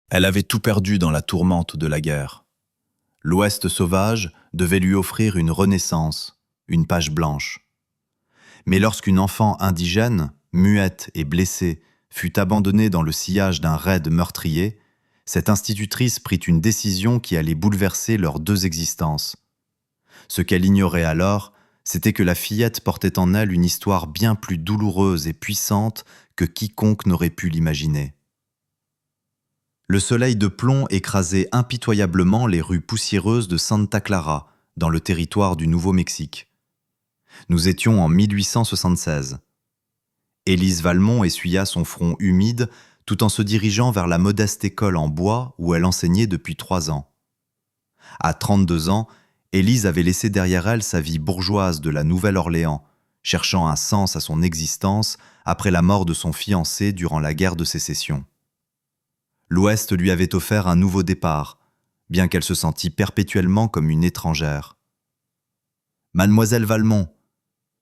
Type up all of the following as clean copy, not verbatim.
Elle avait tout perdu dans la tourmente de la guerre. L'Ouest sauvage devait lui offrir une renaissance, une page blanche. Mais lorsqu'une enfant indigène, muette et blessée, fut abandonnée dans le sillage d'un raid meurtrier, cette institutrice prit une décision qui allait bouleverser leurs deux existences. Ce qu'elle ignorait alors, c'était que la fillette portait en elle une histoire bien plus douloureuse et puissante que quiconque n'aurait pu l'imaginer. Le soleil de plomb écrasait impitoyablement les rues poussiéreuses de Santa Clara, dans le territoire du Nouveau-Mexique. Nous étions en 1876. Élise Valmont essuya son front humide tout en se dirigeant vers la modeste école en bois où elle enseignait depuis 3 ans. À 32 ans, Élise avait laissé derrière elle sa vie bourgeoise de la Nouvelle-Orléans, cherchant un sens à son existence après la mort de son fiancé durant la guerre de Sécession. L'Ouest lui avait offert un nouveau départ, bien qu'elle se sentît perpétuellement comme une étrangère. « Mademoiselle Valmont !»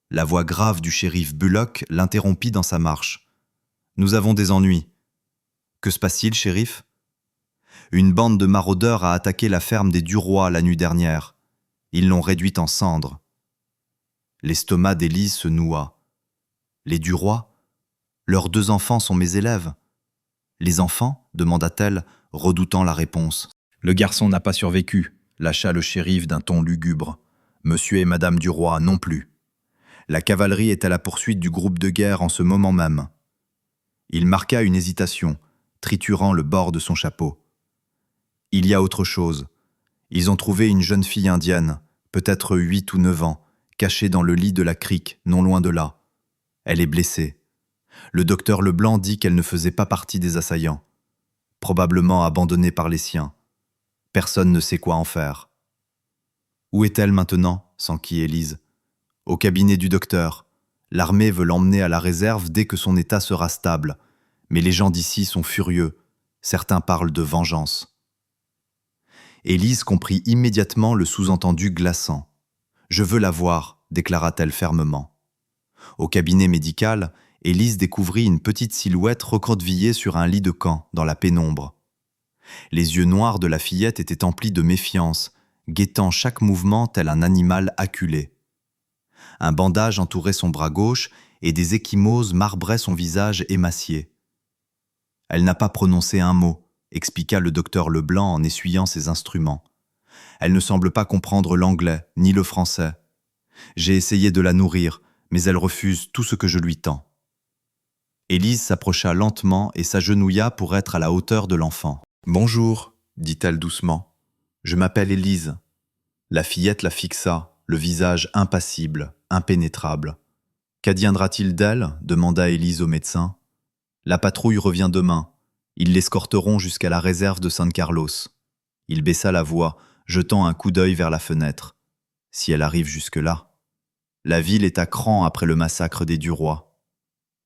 La voix grave du shérif Bullock l'interrompit dans sa marche. « Nous avons des ennuis. »« Que se passe-t-il, shérif ?»« Une bande de maraudeurs a attaqué la ferme des Duroy la nuit dernière. Ils l'ont réduite en cendres. » L'estomac d'Élise se noua. « Les Duroy ? Leurs 2 enfants sont mes élèves. » « Les enfants ?» demanda-t-elle, redoutant la réponse. « Le garçon n'a pas survécu, » lâcha le shérif d'un ton lugubre. « Monsieur et Madame Duroy non plus. La cavalerie est à la poursuite du groupe de guerre en ce moment même. » Il marqua une hésitation, triturant le bord de son chapeau. « Il y a autre chose. Ils ont trouvé une jeune fille indienne, peut-être 8 ou 9 ans, cachée dans le lit de la crique, non loin de là. Elle est blessée. Le docteur Leblanc dit qu'elle ne faisait pas partie des assaillants. Probablement abandonnée par les siens. Personne ne sait quoi en faire. »« Où est-elle maintenant ?» s'enquit Élise. « Au cabinet du docteur. L'armée veut l'emmener à la réserve dès que son état sera stable. Mais les gens d'ici sont furieux. Certains parlent de vengeance. » Élise comprit immédiatement le sous-entendu glaçant. « Je veux la voir », déclara-t-elle fermement. Au cabinet médical, Élise découvrit une petite silhouette recroquevillée sur un lit de camp, dans la pénombre. Les yeux noirs de la fillette étaient emplis de méfiance, guettant chaque mouvement tel un animal acculé. Un bandage entourait son bras gauche et des ecchymoses marbraient son visage émacié. « Elle n'a pas prononcé un mot », expliqua le docteur Leblanc en essuyant ses instruments. « Elle ne semble pas comprendre l'anglais, ni le français. J'ai essayé de la nourrir, mais elle refuse tout ce que je lui tends. » Élise s'approcha lentement et s'agenouilla pour être à la hauteur de l'enfant. « Bonjour, dit-elle doucement. Je m'appelle Élise. » La fillette la fixa, le visage impassible, impénétrable. « Qu'adviendra-t-il d'elle ?» demanda Élise au médecin. « La patrouille revient demain. Ils l'escorteront jusqu'à la réserve de San Carlos. » Il baissa la voix, jetant un coup d'œil vers la fenêtre. « Si elle arrive jusque-là. » La ville est à cran après le massacre des Duroy.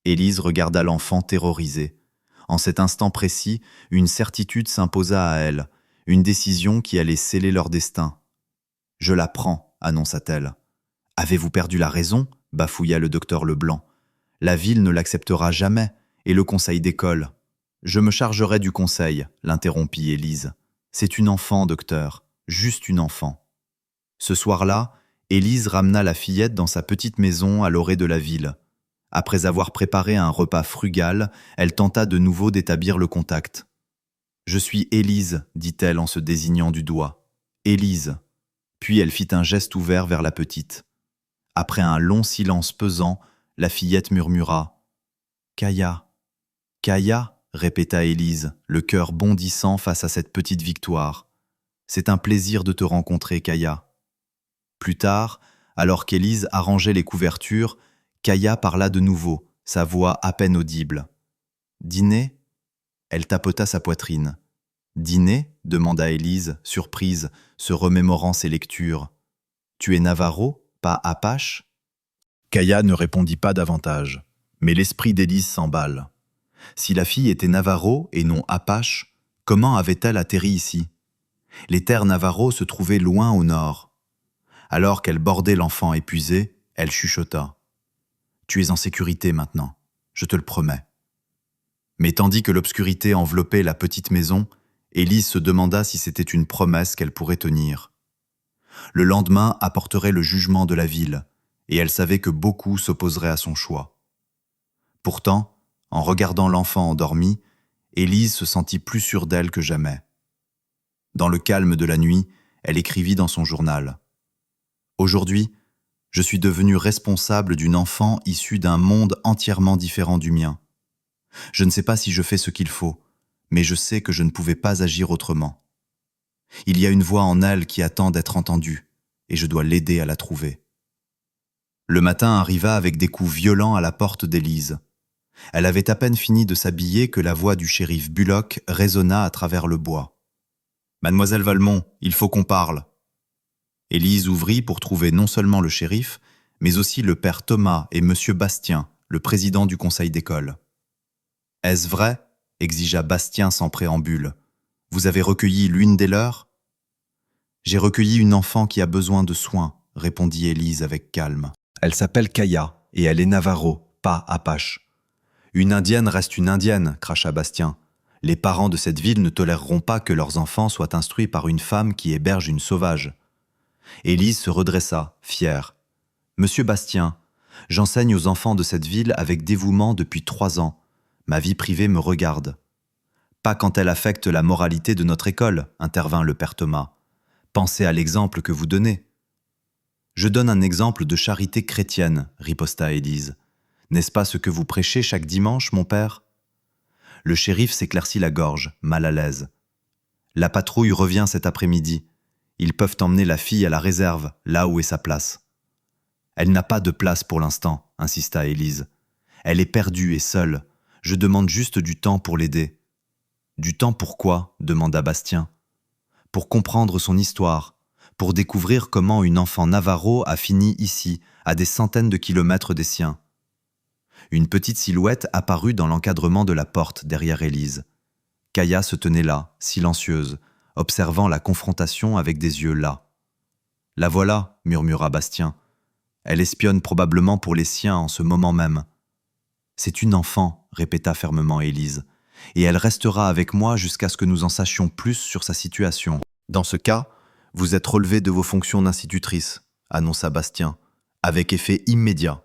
Élise regarda l'enfant terrorisée. En cet instant précis, une certitude s'imposa à elle, une décision qui allait sceller leur destin. « Je la prends », annonça-t-elle. « Avez-vous perdu la raison ?» bafouilla le docteur Leblanc. « La ville ne l'acceptera jamais, et le conseil d'école. »« Je me chargerai du conseil », l'interrompit Élise. « C'est une enfant, docteur, juste une enfant. » Ce soir-là, Élise ramena la fillette dans sa petite maison à l'orée de la ville. Après avoir préparé un repas frugal, elle tenta de nouveau d'établir le contact. « Je suis Élise, » dit-elle en se désignant du doigt. « Élise. » Puis elle fit un geste ouvert vers la petite. Après un long silence pesant, la fillette murmura « Kaya. »« Kaya » répéta Élise, le cœur bondissant face à cette petite victoire. « C'est un plaisir de te rencontrer, Kaya. » Plus tard, alors qu'Élise arrangeait les couvertures, Kaya parla de nouveau, sa voix à peine audible. « Dîner ?» Elle tapota sa poitrine. « Dîner ?» demanda Élise, surprise, se remémorant ses lectures. « Tu es Navarro, pas Apache ?» Kaya ne répondit pas davantage, mais l'esprit d'Élise s'emballe. Si la fille était Navarro et non Apache, comment avait-elle atterri ici? Les terres Navarro se trouvaient loin au nord. Alors qu'elle bordait l'enfant épuisé, elle chuchota. « Tu es en sécurité maintenant, je te le promets. » Mais tandis que l'obscurité enveloppait la petite maison, Élise se demanda si c'était une promesse qu'elle pourrait tenir. Le lendemain apporterait le jugement de la ville, et elle savait que beaucoup s'opposeraient à son choix. Pourtant, en regardant l'enfant endormi, Élise se sentit plus sûre d'elle que jamais. Dans le calme de la nuit, elle écrivit dans son journal « Aujourd'hui, je suis devenue responsable d'une enfant issue d'un monde entièrement différent du mien. Je ne sais pas si je fais ce qu'il faut, mais je sais que je ne pouvais pas agir autrement. Il y a une voix en elle qui attend d'être entendue, et je dois l'aider à la trouver. » Le matin arriva avec des coups violents à la porte d'Élise. Elle avait à peine fini de s'habiller que la voix du shérif Bullock résonna à travers le bois. « Mademoiselle Valmont, il faut qu'on parle. » Élise ouvrit pour trouver non seulement le shérif, mais aussi le père Thomas et monsieur Bastien, le président du conseil d'école. « Est-ce vrai ?» exigea Bastien sans préambule. « Vous avez recueilli l'une des leurs ?»« J'ai recueilli une enfant qui a besoin de soins, » répondit Élise avec calme. « Elle s'appelle Kaya et elle est Navarro, pas Apache. »« Une indienne reste une indienne, » cracha Bastien. « Les parents de cette ville ne toléreront pas que leurs enfants soient instruits par une femme qui héberge une sauvage. » Élise se redressa, fière. « Monsieur Bastien, j'enseigne aux enfants de cette ville avec dévouement depuis 3 ans. Ma vie privée me regarde. »« Pas quand elle affecte la moralité de notre école, » intervint le père Thomas. « Pensez à l'exemple que vous donnez. »« Je donne un exemple de charité chrétienne, » riposta Élise. « N'est-ce pas ce que vous prêchez chaque dimanche, mon père ?» Le shérif s'éclaircit la gorge, mal à l'aise. « La patrouille revient cet après-midi. Ils peuvent emmener la fille à la réserve, là où est sa place. »« Elle n'a pas de place pour l'instant, » insista Élise. « Elle est perdue et seule. Je demande juste du temps pour l'aider. »« Du temps pour quoi ?» demanda Bastien. « Pour comprendre son histoire, pour découvrir comment une enfant Navarro a fini ici, à des centaines de kilomètres des siens. » Une petite silhouette apparut dans l'encadrement de la porte derrière Élise. Kaya se tenait là, silencieuse, observant la confrontation avec des yeux las. « La voilà, » murmura Bastien. « Elle espionne probablement pour les siens en ce moment même. »« C'est une enfant, » répéta fermement Élise, « et elle restera avec moi jusqu'à ce que nous en sachions plus sur sa situation. »« Dans ce cas, vous êtes relevée de vos fonctions d'institutrice, » annonça Bastien, avec effet immédiat.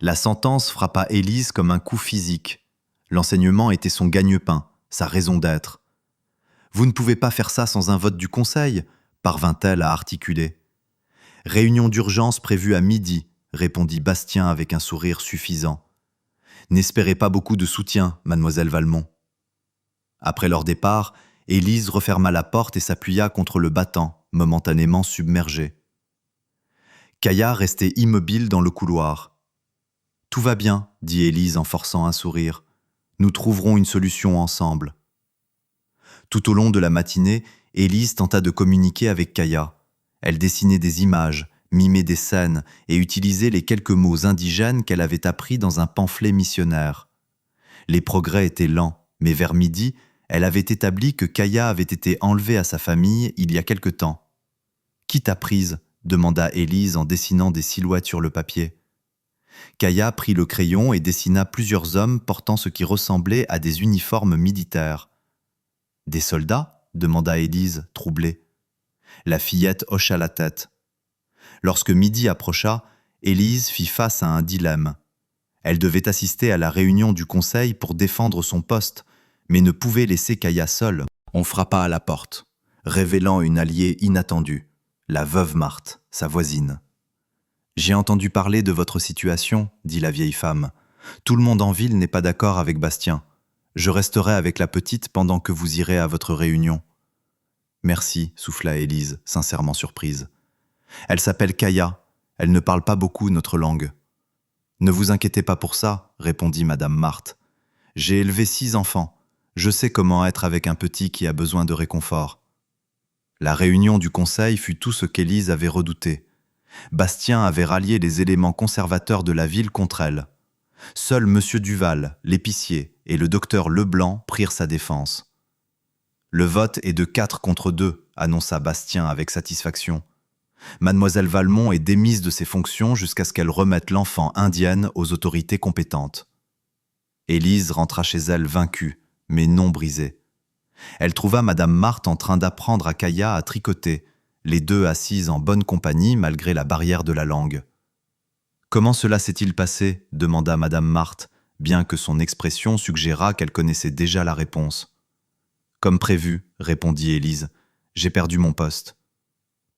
La sentence frappa Élise comme un coup physique. L'enseignement était son gagne-pain, sa raison d'être. « Vous ne pouvez pas faire ça sans un vote du conseil » parvint-elle à articuler. « Réunion d'urgence prévue à midi » répondit Bastien avec un sourire suffisant. « N'espérez pas beaucoup de soutien, mademoiselle Valmont. » Après leur départ, Élise referma la porte et s'appuya contre le battant, momentanément submergée. Kaya restait immobile dans le couloir. « Tout va bien, » dit Élise en forçant un sourire. « Nous trouverons une solution ensemble. » Tout au long de la matinée, Élise tenta de communiquer avec Kaya. Elle dessinait des images, mimait des scènes et utilisait les quelques mots indigènes qu'elle avait appris dans un pamphlet missionnaire. Les progrès étaient lents, mais vers midi, elle avait établi que Kaya avait été enlevée à sa famille il y a quelque temps. « Qui t'a prise ?» demanda Élise en dessinant des silhouettes sur le papier. Kaya prit le crayon et dessina plusieurs hommes portant ce qui ressemblait à des uniformes militaires. « Des soldats ?» demanda Élise, troublée. La fillette hocha la tête. Lorsque midi approcha, Élise fit face à un dilemme. Elle devait assister à la réunion du conseil pour défendre son poste, mais ne pouvait laisser Kaya seule. On frappa à la porte, révélant une alliée inattendue, la veuve Marthe, sa voisine. « J'ai entendu parler de votre situation, » dit la vieille femme. « Tout le monde en ville n'est pas d'accord avec Bastien. Je resterai avec la petite pendant que vous irez à votre réunion. »« Merci, » souffla Élise, sincèrement surprise. « Elle s'appelle Kaya. Elle ne parle pas beaucoup notre langue. »« Ne vous inquiétez pas pour ça, » répondit madame Marthe. « J'ai élevé 6 enfants. Je sais comment être avec un petit qui a besoin de réconfort. » La réunion du conseil fut tout ce qu'Élise avait redouté. Bastien avait rallié les éléments conservateurs de la ville contre elle. Seul M. Duval, l'épicier, et le docteur Leblanc prirent sa défense. « Le vote est de 4 contre 2, annonça Bastien avec satisfaction. Mademoiselle Valmont est démise de ses fonctions jusqu'à ce qu'elle remette l'enfant indienne aux autorités compétentes. Élise rentra chez elle vaincue, mais non brisée. Elle trouva Madame Marthe en train d'apprendre à Kaya à tricoter, les deux assises en bonne compagnie malgré la barrière de la langue. « Comment cela s'est-il passé » demanda Madame Marthe, bien que son expression suggérât qu'elle connaissait déjà la réponse. « Comme prévu, » répondit Élise, « j'ai perdu mon poste. »«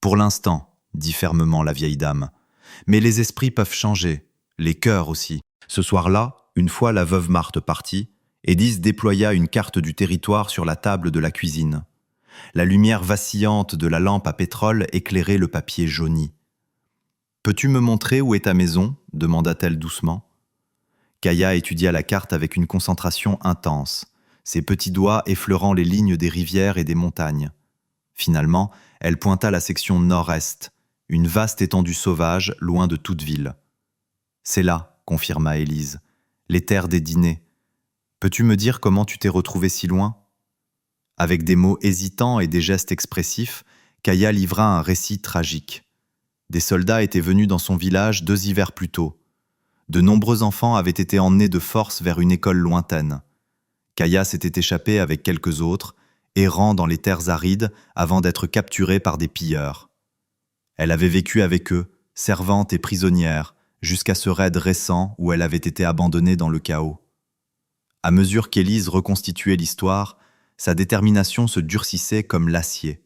Pour l'instant, » dit fermement la vieille dame, « mais les esprits peuvent changer, les cœurs aussi. » Ce soir-là, une fois la veuve Marthe partie, Élise déploya une carte du territoire sur la table de la cuisine. La lumière vacillante de la lampe à pétrole éclairait le papier jauni. « Peux-tu me montrer où est ta maison » demanda-t-elle doucement. Kaya étudia la carte avec une concentration intense, ses petits doigts effleurant les lignes des rivières et des montagnes. Finalement, elle pointa la section nord-est, une vaste étendue sauvage, loin de toute ville. « C'est là, » confirma Élise, « les terres des dîners. Peux-tu me dire comment tu t'es retrouvée si loin ?» Avec des mots hésitants et des gestes expressifs, Kaya livra un récit tragique. Des soldats étaient venus dans son village 2 hivers plus tôt. De nombreux enfants avaient été emmenés de force vers une école lointaine. Kaya s'était échappée avec quelques autres, errant dans les terres arides avant d'être capturée par des pilleurs. Elle avait vécu avec eux, servante et prisonnière, jusqu'à ce raid récent où elle avait été abandonnée dans le chaos. À mesure qu'Élise reconstituait l'histoire, sa détermination se durcissait comme l'acier.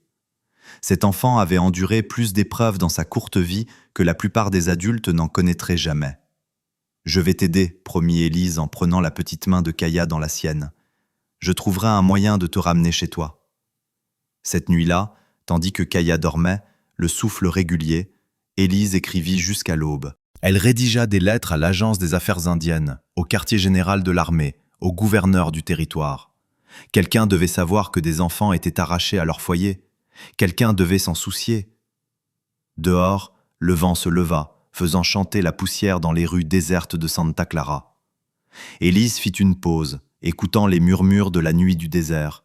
Cet enfant avait enduré plus d'épreuves dans sa courte vie que la plupart des adultes n'en connaîtraient jamais. « Je vais t'aider », promit Élise en prenant la petite main de Kaya dans la sienne. « Je trouverai un moyen de te ramener chez toi. » Cette nuit-là, tandis que Kaya dormait, le souffle régulier, Élise écrivit jusqu'à l'aube. Elle rédigea des lettres à l'Agence des Affaires indiennes, au quartier général de l'armée, au gouverneur du territoire. Quelqu'un devait savoir que des enfants étaient arrachés à leur foyer. Quelqu'un devait s'en soucier. Dehors, le vent se leva, faisant chanter la poussière dans les rues désertes de Santa Clara. Élise fit une pause, écoutant les murmures de la nuit du désert.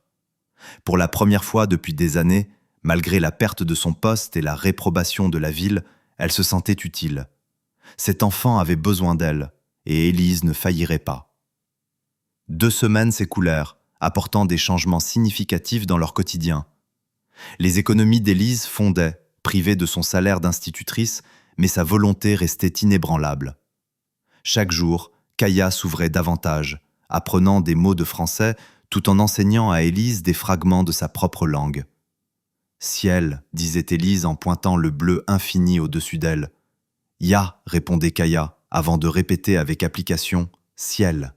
Pour la première fois depuis des années, malgré la perte de son poste et la réprobation de la ville, elle se sentait utile. Cet enfant avait besoin d'elle, et Élise ne faillirait pas. 2 semaines s'écoulèrent, apportant des changements significatifs dans leur quotidien. Les économies d'Élise fondaient, privée de son salaire d'institutrice, mais sa volonté restait inébranlable. Chaque jour, Kaya s'ouvrait davantage, apprenant des mots de français tout en enseignant à Élise des fragments de sa propre langue. « Ciel », disait Élise en pointant le bleu infini au-dessus d'elle. « Ya », répondait Kaya, avant de répéter avec application « ciel ».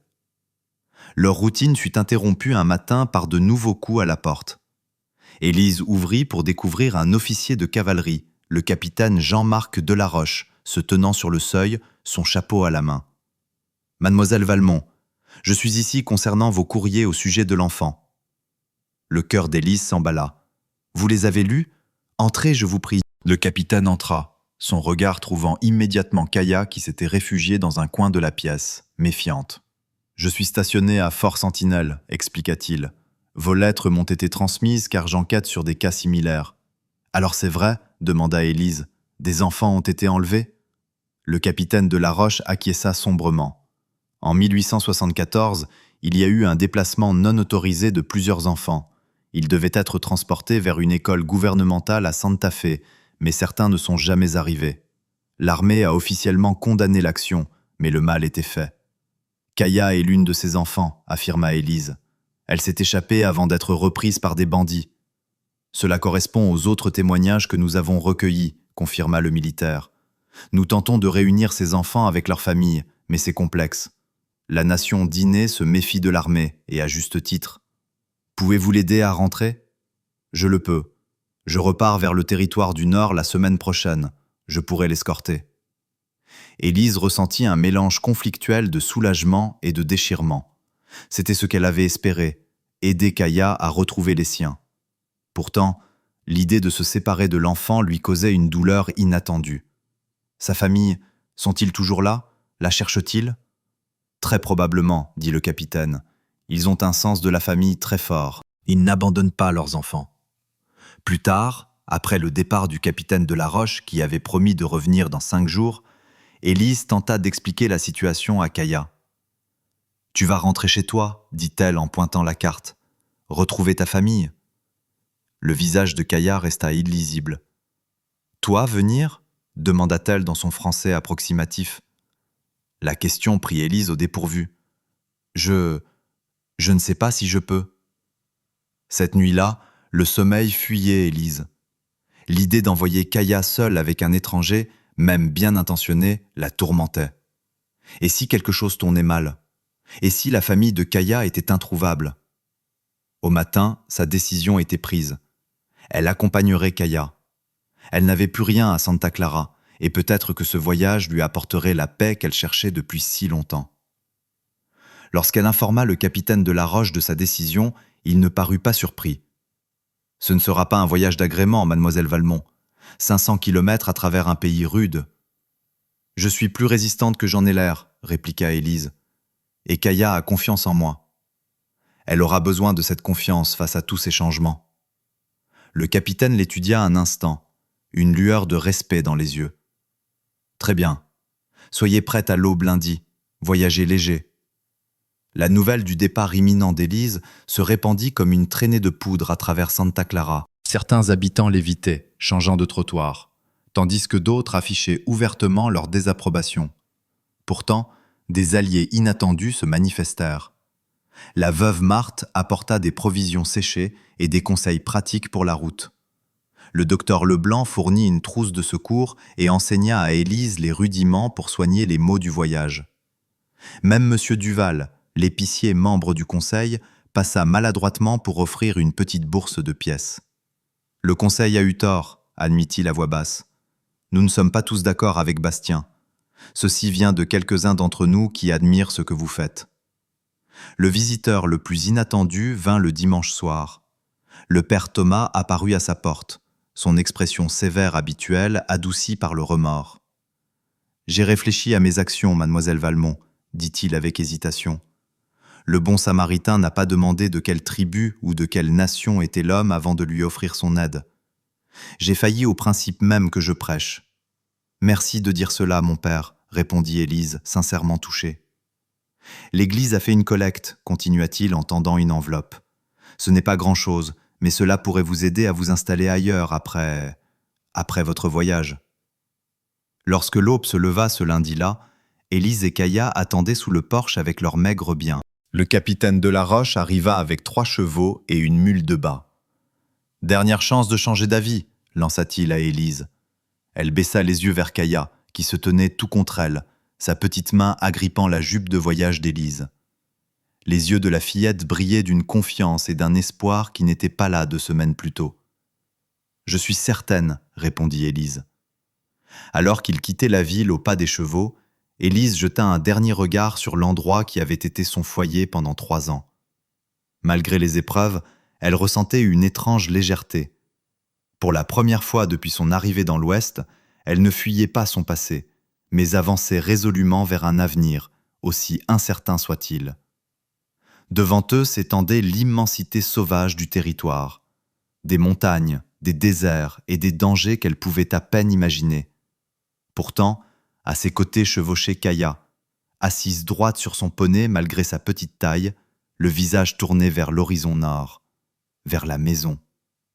Leur routine fut interrompue un matin par de nouveaux coups à la porte. Élise ouvrit pour découvrir un officier de cavalerie, le capitaine Jean-Marc Delaroche, se tenant sur le seuil, son chapeau à la main. « Mademoiselle Valmont, je suis ici concernant vos courriers au sujet de l'enfant. » Le cœur d'Élise s'emballa. « Vous les avez lus ? Entrez, je vous prie. » Le capitaine entra, son regard trouvant immédiatement Kaya qui s'était réfugiée dans un coin de la pièce, méfiante. « Je suis stationné à Fort Sentinelle, » expliqua-t-il. « Vos lettres m'ont été transmises car j'enquête sur des cas similaires. »« Alors c'est vrai ?» demanda Élise. « Des enfants ont été enlevés ?» Le capitaine Delaroche acquiesça sombrement. En 1874, il y a eu un déplacement non autorisé de plusieurs enfants. Ils devaient être transportés vers une école gouvernementale à Santa Fe, mais certains ne sont jamais arrivés. L'armée a officiellement condamné l'action, mais le mal était fait. « Kaya est l'une de ses enfants », affirma Élise. « Elle s'est échappée avant d'être reprise par des bandits. » « Cela correspond aux autres témoignages que nous avons recueillis, » confirma le militaire. « Nous tentons de réunir ces enfants avec leurs familles, mais c'est complexe. La nation dînée se méfie de l'armée, et à juste titre. Pouvez-vous l'aider à rentrer ? Je le peux. Je repars vers le territoire du Nord la semaine prochaine. Je pourrai l'escorter. » Élise ressentit un mélange conflictuel de soulagement et de déchirement. C'était ce qu'elle avait espéré, aider Kaya à retrouver les siens. Pourtant, l'idée de se séparer de l'enfant lui causait une douleur inattendue. Sa famille, sont-ils toujours là ? La cherchent-ils ? Très probablement, dit le capitaine. Ils ont un sens de la famille très fort. Ils n'abandonnent pas leurs enfants. Plus tard, après le départ du capitaine Delaroche, qui avait promis de revenir dans 5 jours, Élise tenta d'expliquer la situation à Kaya. « Tu vas rentrer chez toi, dit-elle en pointant la carte. retrouver ta famille. Le visage de Kaya resta illisible. Toi, venir ? Demanda-t-elle dans son français approximatif. La question prit Élise au dépourvu. Je ne sais pas si je peux. Cette nuit-là, le sommeil fuyait Élise. L'idée d'envoyer Kaya seule avec un étranger, même bien intentionné, la tourmentait. Et si quelque chose tournait mal ? Et si la famille de Kaya était introuvable ? Au matin, sa décision était prise. Elle accompagnerait Kaya. Elle n'avait plus rien à Santa Clara, et peut-être que ce voyage lui apporterait la paix qu'elle cherchait depuis si longtemps. Lorsqu'elle informa le capitaine de La Roche de sa décision, il ne parut pas surpris. « Ce ne sera pas un voyage d'agrément, mademoiselle Valmont. 500 kilomètres à travers un pays rude. »« Je suis plus résistante que j'en ai l'air, » répliqua Élise. « Et Kaya a confiance en moi. Elle aura besoin de cette confiance face à tous ces changements. » Le capitaine l'étudia un instant, une lueur de respect dans les yeux. « Très bien. Soyez prête à l'aube lundi. Voyagez léger. » La nouvelle du départ imminent d'Élise se répandit comme une traînée de poudre à travers Santa Clara. Certains habitants l'évitaient, changeant de trottoir, tandis que d'autres affichaient ouvertement leur désapprobation. Pourtant, des alliés inattendus se manifestèrent. La veuve Marthe apporta des provisions séchées et des conseils pratiques pour la route. Le docteur Leblanc fournit une trousse de secours et enseigna à Élise les rudiments pour soigner les maux du voyage. Même M. Duval, l'épicier membre du conseil, passa maladroitement pour offrir une petite bourse de pièces. « Le conseil a eu tort, » admit-il à voix basse. « Nous ne sommes pas tous d'accord avec Bastien. Ceci vient de quelques-uns d'entre nous qui admirent ce que vous faites. » Le visiteur le plus inattendu vint le dimanche soir. Le père Thomas apparut à sa porte, son expression sévère habituelle adoucie par le remords. « J'ai réfléchi à mes actions, mademoiselle Valmont, » dit-il avec hésitation. Le bon samaritain n'a pas demandé de quelle tribu ou de quelle nation était l'homme avant de lui offrir son aide. J'ai failli au principe même que je prêche. « Merci de dire cela, mon père, » répondit Élise, sincèrement touchée. « L'Église a fait une collecte, » continua-t-il en tendant une enveloppe. « Ce n'est pas grand-chose, mais cela pourrait vous aider à vous installer ailleurs après votre voyage. » Lorsque l'aube se leva ce lundi-là, Élise et Kaya attendaient sous le porche avec leurs maigres biens. Le capitaine de La Roche arriva avec 3 chevaux et une mule de bas. « Dernière chance de changer d'avis, » lança-t-il à Élise. Elle baissa les yeux vers Kaya, qui se tenait tout contre elle, sa petite main agrippant la jupe de voyage d'Élise. Les yeux de la fillette brillaient d'une confiance et d'un espoir qui n'étaient pas là 2 semaines plus tôt. « Je suis certaine, » répondit Élise. Alors qu'il quittait la ville au pas des chevaux, Élise jeta un dernier regard sur l'endroit qui avait été son foyer pendant 3 ans. Malgré les épreuves, elle ressentait une étrange légèreté. Pour la première fois depuis son arrivée dans l'Ouest, elle ne fuyait pas son passé, mais avançait résolument vers un avenir, aussi incertain soit-il. Devant eux s'étendait l'immensité sauvage du territoire, des montagnes, des déserts et des dangers qu'elle pouvait à peine imaginer. Pourtant, à ses côtés chevauchait Kaya, assise droite sur son poney malgré sa petite taille, le visage tourné vers l'horizon nord, vers la maison.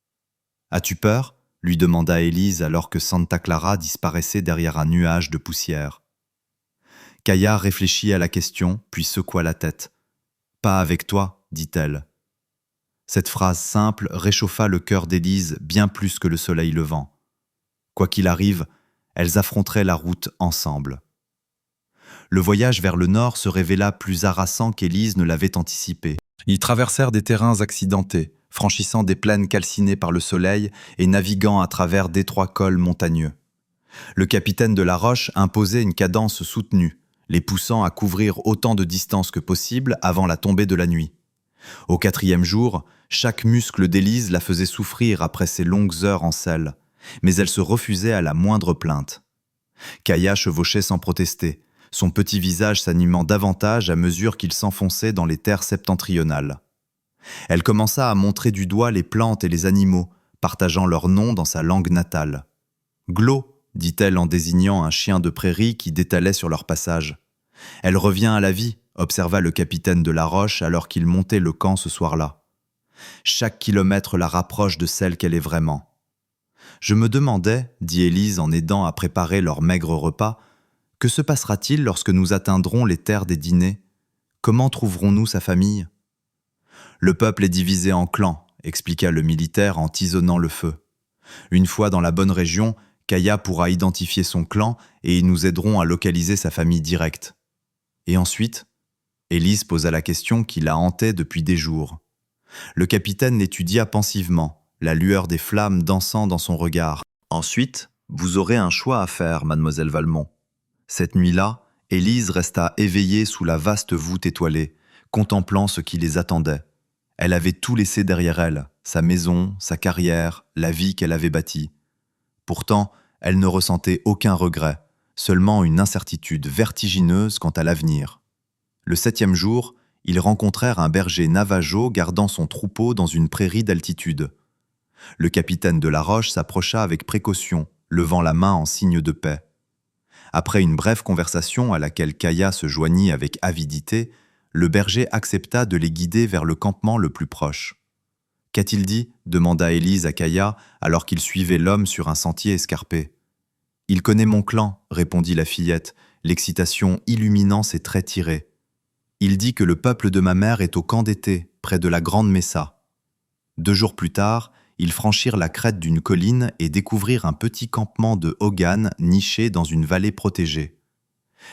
« As-tu peur ?» lui demanda Élise alors que Santa Clara disparaissait derrière un nuage de poussière. Kaya réfléchit à la question, puis secoua la tête. « Pas avec toi, dit-elle. » Cette phrase simple réchauffa le cœur d'Élise bien plus que le soleil levant. Quoi qu'il arrive, elles affronteraient la route ensemble. Le voyage vers le nord se révéla plus harassant qu'Élise ne l'avait anticipé. Ils traversèrent des terrains accidentés, franchissant des plaines calcinées par le soleil et naviguant à travers d'étroits cols montagneux. Le capitaine de La Roche imposait une cadence soutenue, les poussant à couvrir autant de distance que possible avant la tombée de la nuit. Au 4e jour, chaque muscle d'Élise la faisait souffrir après ses longues heures en selle, mais elle se refusait à la moindre plainte. Kaya chevauchait sans protester, son petit visage s'animant davantage à mesure qu'il s'enfonçait dans les terres septentrionales. Elle commença à montrer du doigt les plantes et les animaux, partageant leurs noms dans sa langue natale. « Glo », dit-elle en désignant un chien de prairie qui détalait sur leur passage. « Elle revient à la vie », observa le capitaine de La Roche alors qu'il montait le camp ce soir-là. Chaque kilomètre la rapproche de celle qu'elle est vraiment. Je me demandais, dit Élise en aidant à préparer leur maigre repas, que se passera-t-il lorsque nous atteindrons les terres des dîners? Comment trouverons-nous sa famille? Le peuple est divisé en clans, expliqua le militaire en tisonnant le feu. Une fois dans la bonne région, Kaya pourra identifier son clan et ils nous aideront à localiser sa famille directe. Et ensuite, Élise posa la question qui la hantait depuis des jours. Le capitaine l'étudia pensivement, la lueur des flammes dansant dans son regard. Ensuite, vous aurez un choix à faire, mademoiselle Valmont. Cette nuit-là, Élise resta éveillée sous la vaste voûte étoilée, contemplant ce qui les attendait. Elle avait tout laissé derrière elle, sa maison, sa carrière, la vie qu'elle avait bâtie. Pourtant, elle ne ressentait aucun regret, seulement une incertitude vertigineuse quant à l'avenir. Le 7e jour, ils rencontrèrent un berger navajo gardant son troupeau dans une prairie d'altitude. Le capitaine de la Roche s'approcha avec précaution, levant la main en signe de paix. Après une brève conversation à laquelle Kaya se joignit avec avidité, le berger accepta de les guider vers le campement le plus proche. « Qu'a-t-il dit » demanda Élise à Kaya alors qu'il suivait l'homme sur un sentier escarpé. « Il connaît mon clan » répondit la fillette, l'excitation illuminant ses traits tirés. « Il dit que le peuple de ma mère est au camp d'été, près de la Grande Mesa. » 2 jours plus tard, ils franchirent la crête d'une colline et découvrirent un petit campement de hogan niché dans une vallée protégée.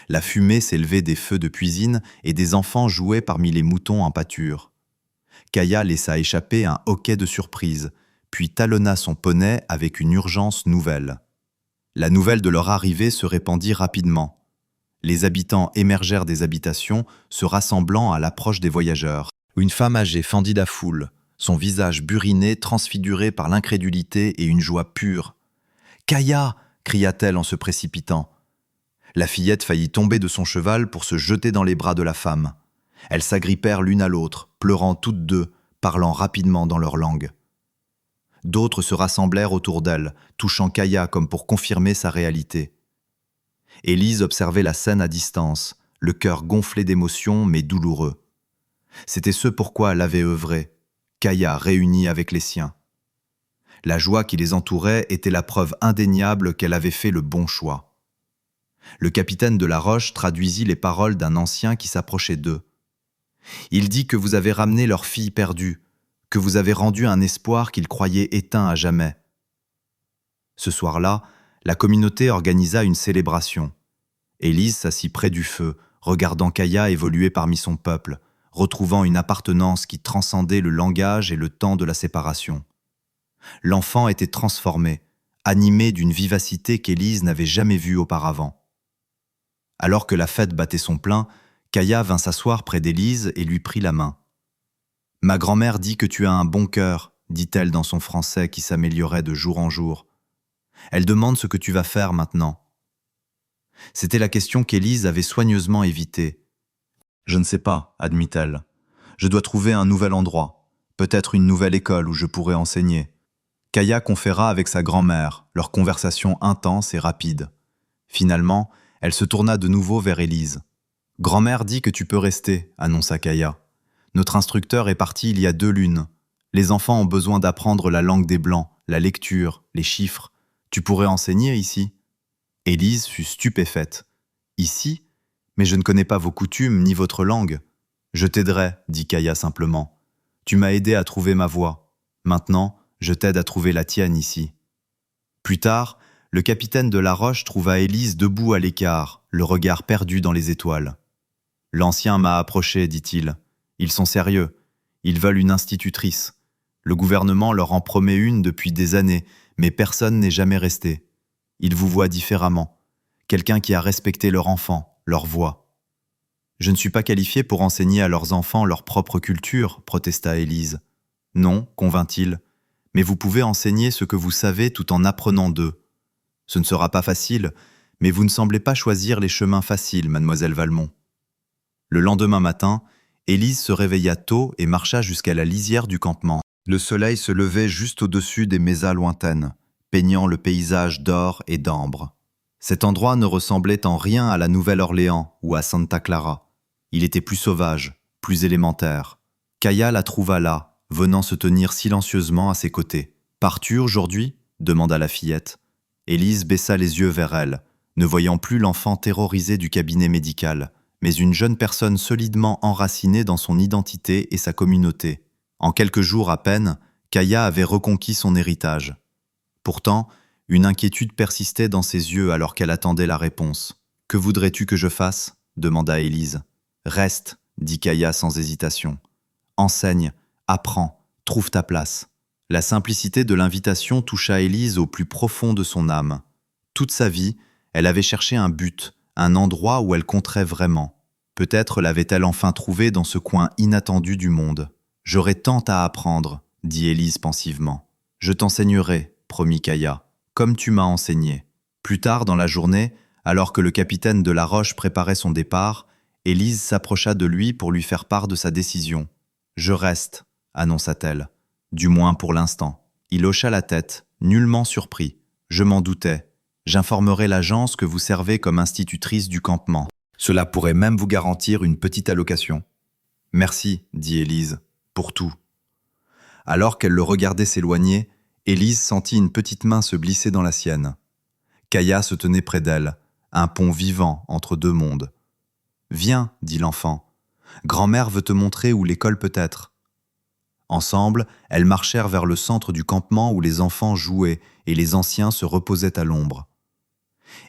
La fumée s'élevait des feux de cuisine et des enfants jouaient parmi les moutons en pâture. Kaya laissa échapper un hoquet de surprise, puis talonna son poney avec une urgence nouvelle. La nouvelle de leur arrivée se répandit rapidement. Les habitants émergèrent des habitations, se rassemblant à l'approche des voyageurs. Une femme âgée fendit la foule, son visage buriné transfiguré par l'incrédulité et une joie pure. « Kaya !» cria-t-elle en se précipitant. La fillette faillit tomber de son cheval pour se jeter dans les bras de la femme. Elles s'agrippèrent l'une à l'autre, pleurant toutes deux, parlant rapidement dans leur langue. D'autres se rassemblèrent autour d'elle, touchant Kaya comme pour confirmer sa réalité. Élise observait la scène à distance, le cœur gonflé d'émotion mais douloureux. C'était ce pourquoi elle avait œuvré, Kaya réunie avec les siens. La joie qui les entourait était la preuve indéniable qu'elle avait fait le bon choix. Le capitaine de la Roche traduisit les paroles d'un ancien qui s'approchait d'eux. « Il dit que vous avez ramené leur fille perdue, que vous avez rendu un espoir qu'ils croyaient éteint à jamais. » Ce soir-là, la communauté organisa une célébration. Élise s'assit près du feu, regardant Kaya évoluer parmi son peuple, retrouvant une appartenance qui transcendait le langage et le temps de la séparation. L'enfant était transformé, animé d'une vivacité qu'Élise n'avait jamais vue auparavant. Alors que la fête battait son plein, Kaya vint s'asseoir près d'Élise et lui prit la main. « Ma grand-mère dit que tu as un bon cœur, dit-elle dans son français qui s'améliorait de jour en jour. Elle demande ce que tu vas faire maintenant. » C'était la question qu'Élise avait soigneusement évitée. « Je ne sais pas, admit-elle. Je dois trouver un nouvel endroit, peut-être une nouvelle école où je pourrai enseigner. » Kaya conféra avec sa grand-mère, leur conversation intense et rapide. Finalement, elle se tourna de nouveau vers Élise. « Grand-mère dit que tu peux rester, » annonça Kaya. « Notre instructeur est parti il y a 2 lunes. Les enfants ont besoin d'apprendre la langue des Blancs, la lecture, les chiffres. Tu pourrais enseigner ici ?» Élise fut stupéfaite. « Ici ? Mais je ne connais pas vos coutumes ni votre langue. »« Je t'aiderai, » dit Kaya simplement. « Tu m'as aidé à trouver ma voie. Maintenant, je t'aide à trouver la tienne ici. » Plus tard, le capitaine de la Roche trouva Élise debout à l'écart, le regard perdu dans les étoiles. « L'ancien m'a approché, dit-il. Ils sont sérieux. Ils veulent une institutrice. Le gouvernement leur en promet une depuis des années, mais personne n'est jamais resté. Ils vous voient différemment. Quelqu'un qui a respecté leur enfant, leur voix. »« Je ne suis pas qualifié pour enseigner à leurs enfants leur propre culture, protesta Élise. »« Non, convint-il, mais vous pouvez enseigner ce que vous savez tout en apprenant d'eux. Ce ne sera pas facile, mais vous ne semblez pas choisir les chemins faciles, mademoiselle Valmont. » Le lendemain matin, Élise se réveilla tôt et marcha jusqu'à la lisière du campement. Le soleil se levait juste au-dessus des mesas lointaines, peignant le paysage d'or et d'ambre. Cet endroit ne ressemblait en rien à la Nouvelle-Orléans ou à Santa Clara. Il était plus sauvage, plus élémentaire. Kaya la trouva là, venant se tenir silencieusement à ses côtés. « Pars-tu aujourd'hui » demanda la fillette. Élise baissa les yeux vers elle, ne voyant plus l'enfant terrorisé du cabinet médical, mais une jeune personne solidement enracinée dans son identité et sa communauté. En quelques jours à peine, Kaya avait reconquis son héritage. Pourtant, une inquiétude persistait dans ses yeux alors qu'elle attendait la réponse. « Que voudrais-tu que je fasse » demanda Élise. « Reste » dit Kaya sans hésitation. « Enseigne, apprends, trouve ta place. » La simplicité de l'invitation toucha Élise au plus profond de son âme. Toute sa vie, elle avait cherché un but, un endroit où elle compterait vraiment. Peut-être l'avait-elle enfin trouvé dans ce coin inattendu du monde. « J'aurais tant à apprendre » dit Élise pensivement. « Je t'enseignerai, promit Kaya, comme tu m'as enseigné. » Plus tard dans la journée, alors que le capitaine de La Roche préparait son départ, Élise s'approcha de lui pour lui faire part de sa décision. « Je reste » annonça-t-elle. « Du moins pour l'instant. » Il hocha la tête, nullement surpris. « Je m'en doutais. J'informerai l'agence que vous servez comme institutrice du campement. Cela pourrait même vous garantir une petite allocation. »« Merci, » dit Élise, « pour tout. » Alors qu'elle le regardait s'éloigner, Élise sentit une petite main se glisser dans la sienne. Kaya se tenait près d'elle, un pont vivant entre deux mondes. « Viens, dit l'enfant. Grand-mère veut te montrer où l'école peut être. » Ensemble, elles marchèrent vers le centre du campement où les enfants jouaient et les anciens se reposaient à l'ombre.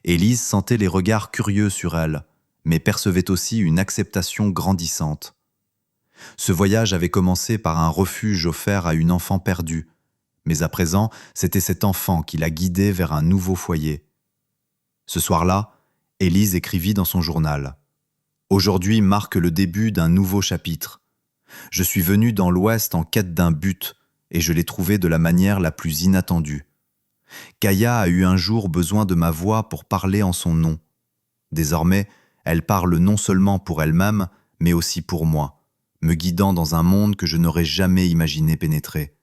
Élise sentait les regards curieux sur elle, mais percevait aussi une acceptation grandissante. Ce voyage avait commencé par un refuge offert à une enfant perdue, mais à présent, c'était cet enfant qui la guidait vers un nouveau foyer. Ce soir-là, Élise écrivit dans son journal. « Aujourd'hui marque le début d'un nouveau chapitre. Je suis venue dans l'Ouest en quête d'un but, et je l'ai trouvé de la manière la plus inattendue. Kaya a eu un jour besoin de ma voix pour parler en son nom. Désormais, elle parle non seulement pour elle-même, mais aussi pour moi, me guidant dans un monde que je n'aurais jamais imaginé pénétrer.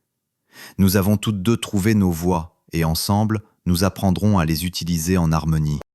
Nous avons toutes deux trouvé nos voies, et ensemble, nous apprendrons à les utiliser en harmonie. »